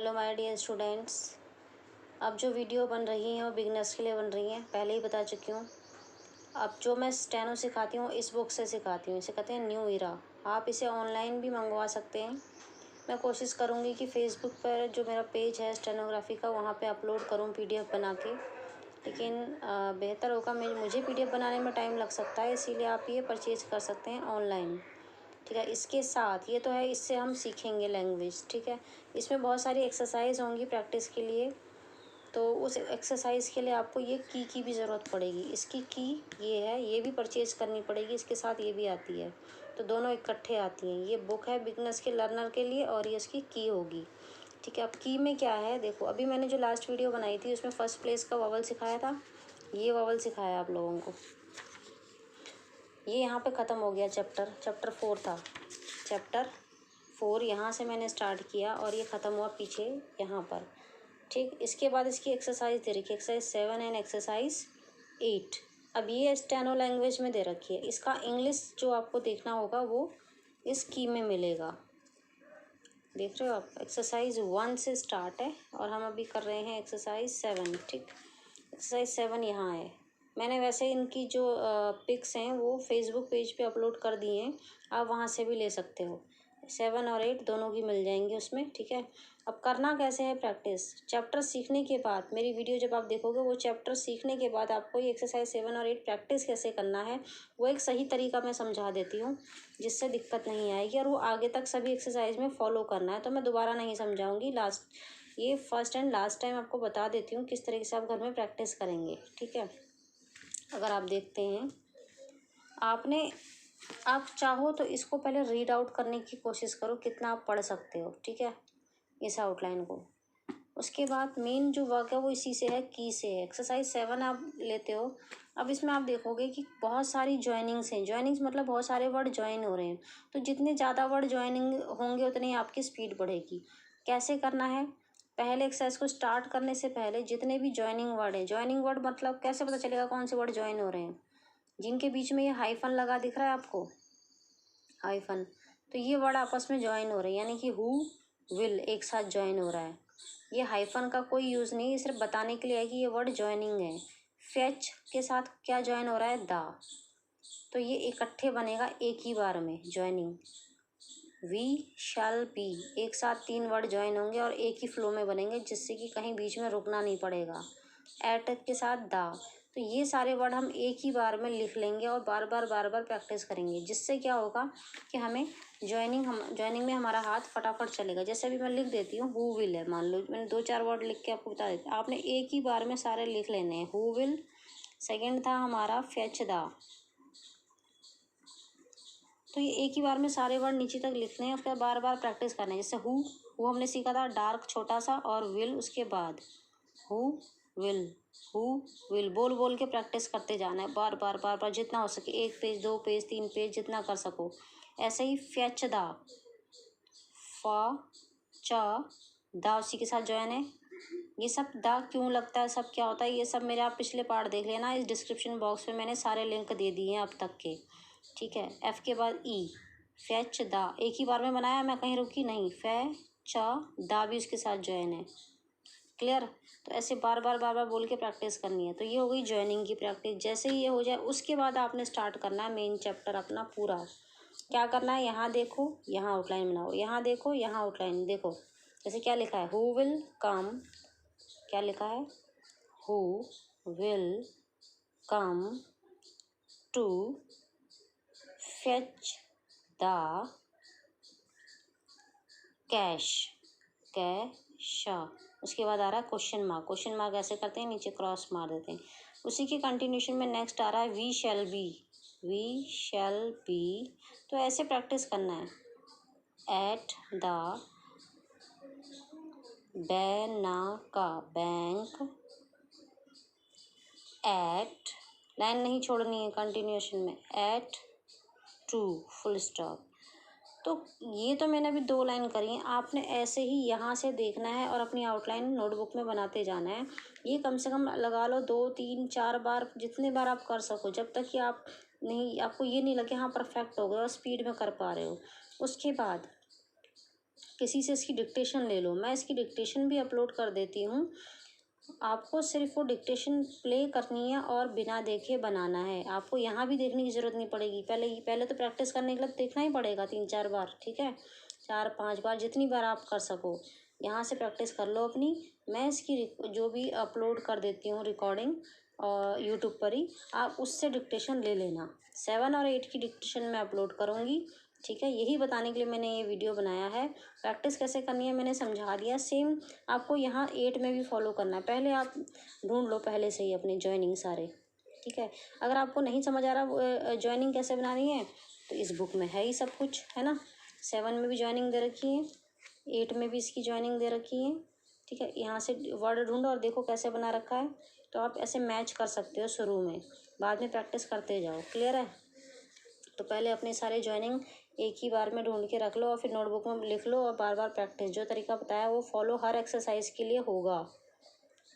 Hello my dear students. अब जो video बन रही हैं वो बिगनर्स के लिए बन रही हैं, पहले ही बता चुकी हूँ। अब जो मैं स्टेनो सिखाती हूँ इस बुक से सिखाती हूँ, इसे कहते हैं न्यू इरा। आप इसे ऑनलाइन भी मंगवा सकते हैं। मैं कोशिश करूँगी कि फ़ेसबुक पर जो मेरा पेज है स्टेनोग्राफी का वहाँ पे अपलोड करूँ PDF बना के, लेकिन बेहतर होगा, मुझे PDF बनाने में टाइम लग सकता है, इसीलिए आप ये परचेज़ कर सकते हैं ऑनलाइन। ठीक है, इसके साथ ये तो है, इससे हम सीखेंगे लैंग्वेज। ठीक है, इसमें बहुत सारी एक्सरसाइज होंगी प्रैक्टिस के लिए, तो उस एक्सरसाइज के लिए आपको ये की भी ज़रूरत पड़ेगी। इसकी की ये है, ये भी परचेज करनी पड़ेगी, इसके साथ ये भी आती है, तो दोनों इकट्ठे आती हैं। ये बुक है बिगनर्स के लर्नर के लिए और ये इसकी की होगी। ठीक है, अब की में क्या है देखो, अभी मैंने जो लास्ट वीडियो बनाई थी उसमें फर्स्ट प्लेस का वावल सिखाया था, ये वावल सिखाया आप लोगों को। ये यहाँ पे ख़त्म हो गया चैप्टर 4 था। चैप्टर 4 यहाँ से मैंने स्टार्ट किया और ये ख़त्म हुआ पीछे यहाँ पर। ठीक, इसके बाद इसकी एक्सरसाइज दे रखी है, एक्सरसाइज 7 एंड एक्सरसाइज 8। अब ये स्टेनो लैंग्वेज में दे रखी है, इसका इंग्लिश जो आपको देखना होगा वो इस की में मिलेगा। देख रहे हो आप, एक्सरसाइज 1 से स्टार्ट है और हम अभी कर रहे हैं एक्सरसाइज 7। ठीक, एक्सरसाइज 7 यहाँ है। मैंने वैसे इनकी जो पिक्स हैं वो फेसबुक पेज पे अपलोड कर दिए हैं, आप वहाँ से भी ले सकते हो। 7 और 8 दोनों की मिल जाएंगी उसमें। ठीक है, अब करना कैसे है प्रैक्टिस, चैप्टर सीखने के बाद, मेरी वीडियो जब आप देखोगे वो चैप्टर सीखने के बाद आपको ये एक्सरसाइज 7 और 8 प्रैक्टिस कैसे करना है वो एक सही तरीका मैं समझा देती हूँ, जिससे दिक्कत नहीं आएगी और वो आगे तक सभी एक्सरसाइज में फॉलो करना है। तो मैं दोबारा नहीं समझाऊँगी, ये फर्स्ट एंड लास्ट टाइम आपको बता देती हूँ किस तरीके से आप घर में प्रैक्टिस करेंगे। ठीक है, अगर आप देखते हैं, आप चाहो तो इसको पहले रीड आउट करने की कोशिश करो, कितना आप पढ़ सकते हो। ठीक है, इस आउटलाइन को। उसके बाद मेन जो वर्क है वो इसी से है, की से है। एक्सरसाइज 7 आप लेते हो, अब इसमें आप देखोगे कि बहुत सारी ज्वाइनिंग्स हैं। ज्वाइनिंग्स मतलब बहुत सारे वर्ड ज्वाइन हो रहे हैं, तो जितने ज़्यादा वर्ड ज्वाइनिंग होंगे उतनी आपकी स्पीड बढ़ेगी। कैसे करना है, पहले एक्सरसाइज को स्टार्ट करने से पहले जितने भी ज्वाइनिंग वर्ड है, ज्वाइनिंग वर्ड मतलब कैसे पता चलेगा कौन से वर्ड ज्वाइन हो रहे हैं, जिनके बीच में ये हाइफन लगा दिख रहा है आपको, हाइफन, तो ये वर्ड आपस में ज्वाइन हो रहे हैं, यानी कि हु विल एक साथ ज्वाइन हो रहा है। ये हाइफन का कोई यूज़ नहीं, ये सिर्फ बताने के लिए है कि ये वर्ड ज्वाइनिंग है। फेच के साथ क्या ज्वाइन हो रहा है, द, तो ये इकट्ठे बनेगा एक ही बार में, ज्वाइनिंग। वी शैल बी, एक साथ 3 वर्ड ज्वाइन होंगे और एक ही फ्लो में बनेंगे, जिससे कि कहीं बीच में रुकना नहीं पड़ेगा। एट के साथ द, तो ये सारे वर्ड हम एक ही बार में लिख लेंगे और बार बार प्रैक्टिस करेंगे, जिससे क्या होगा कि हमें ज्वाइनिंग में हमारा हाथ फटाफट चलेगा। जैसे अभी मैं लिख देती हूँ, हु विल है, मान लो मैंने 2-4 वर्ड लिख के आपको बता देती हूँ, आपने एक ही बार में सारे लिख लेने हैं। हु विल, सेकेंड था हमारा फेच द, तो ये एक ही बार में सारे वर्ड नीचे तक लिखने हैं, उसके बाद बार बार प्रैक्टिस करना है। जैसे हु हमने सीखा था डार्क छोटा सा, और विल उसके बाद हु विल, हु विल बोल बोल के प्रैक्टिस करते जाना है, बार जितना हो सके, 1 पेज 2 पेज 3 पेज जितना कर सको। ऐसे ही फेच द, फ च द उसी के साथ ज्वाइन है। ये सब द क्यों लगता है, सब क्या होता है, ये सब मेरे आप पिछले पार्ट देख लेना, इस डिस्क्रिप्शन बॉक्स में मैंने सारे लिंक दे दिए हैं अब तक के। ठीक है, एफ के बाद ई, फेच द एक ही बार में बनाया, मैं कहीं रुकी नहीं, फे च द भी उसके साथ ज्वाइन है। क्लियर, तो ऐसे बार बार बोल के प्रैक्टिस करनी है। तो ये हो गई ज्वाइनिंग की प्रैक्टिस। जैसे ही ये हो जाए उसके बाद आपने स्टार्ट करना है मेन चैप्टर अपना पूरा। क्या करना है, यहाँ देखो, यहाँ आउटलाइन बनाओ, यहाँ देखो, यहाँ आउटलाइन देखो। जैसे क्या लिखा है, हु विल कम, क्या लिखा है, who will come to fetch the cash, cash, उसके बाद आ रहा है क्वेश्चन मार्क। क्वेश्चन मार्क ऐसे करते हैं, नीचे क्रॉस मार देते हैं। उसी के कंटिन्यूशन में नेक्स्ट आ रहा है we shall be, we shall be, तो ऐसे प्रैक्टिस करना है। At the bank, at, line नहीं छोड़नी है कंटिन्यूशन में, एट टू फुल स्टॉप। तो ये तो मैंने अभी 2 लाइन करी हैं, आपने ऐसे ही यहाँ से देखना है और अपनी आउटलाइन नोटबुक में बनाते जाना है। ये कम से कम लगा लो 2 3 4 बार, जितने बार आप कर सको, जब तक कि आपको ये नहीं लगे हाँ परफेक्ट हो गए और स्पीड में कर पा रहे हो। उसके बाद किसी से इसकी डिक्टेशन ले लो, मैं इसकी डिक्टेशन भी अपलोड कर देती हूँ। आपको सिर्फ वो डिक्टेशन प्ले करनी है और बिना देखे बनाना है। आपको यहाँ भी देखने की ज़रूरत नहीं पड़ेगी। पहले तो प्रैक्टिस करने के लिए देखना ही पड़ेगा 3-4 बार, ठीक है, 4-5 बार, जितनी बार आप कर सको। यहाँ से प्रैक्टिस कर लो अपनी। मैं इसकी जो भी अपलोड कर देती हूँ रिकॉर्डिंग और यूट्यूब पर ही, आप उससे डिक्टेशन ले लेना। 7 और 8 की डिक्टेशन मैं अपलोड करूँगी, ठीक है। यही बताने के लिए मैंने ये वीडियो बनाया है। प्रैक्टिस कैसे करनी है मैंने समझा दिया। सेम आपको यहाँ 8 में भी फॉलो करना है। पहले आप ढूंढ लो पहले से ही अपनी जॉइनिंग सारे, ठीक है। अगर आपको नहीं समझ आ रहा जॉइनिंग कैसे बनानी है, तो इस बुक में है ही सब कुछ, है ना। 7 में भी जॉइनिंग दे रखी है, 8 में भी इसकी जॉइनिंग दे रखी है, ठीक है। यहाँ से वर्ड ढूंढो और देखो कैसे बना रखा है। तो आप ऐसे मैच कर सकते हो शुरू में, बाद में प्रैक्टिस करते जाओ। क्लियर है। तो पहले अपने सारे जॉइनिंग एक ही बार में ढूंढ के रख लो और फिर नोटबुक में लिख लो और बार बार प्रैक्टिस। जो तरीका बताया वो फॉलो हर एक्सरसाइज के लिए होगा।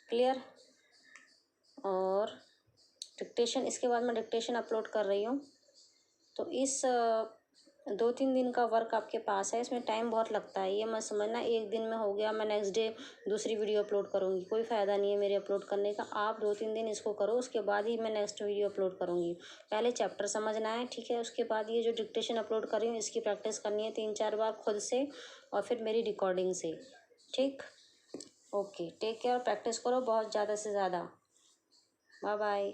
क्लियर। और डिक्टेशन, इसके बाद मैं डिक्टेशन अपलोड कर रही हूँ। तो इस 2-3 दिन का वर्क आपके पास है। इसमें टाइम बहुत लगता है, ये मत समझना एक दिन में हो गया, मैं नेक्स्ट डे दूसरी वीडियो अपलोड करूँगी। कोई फ़ायदा नहीं है मेरे अपलोड करने का। आप 2-3 दिन इसको करो, उसके बाद ही मैं नेक्स्ट वीडियो अपलोड करूँगी। पहले चैप्टर समझना है, ठीक है। उसके बाद ये जो डिक्टेशन अपलोड कर रही हूँ इसकी प्रैक्टिस करनी है 3-4 बार खुद से और फिर मेरी रिकॉर्डिंग से, ठीक। Okay, take care. प्रैक्टिस करो बहुत ज़्यादा से ज़्यादा। Bye bye.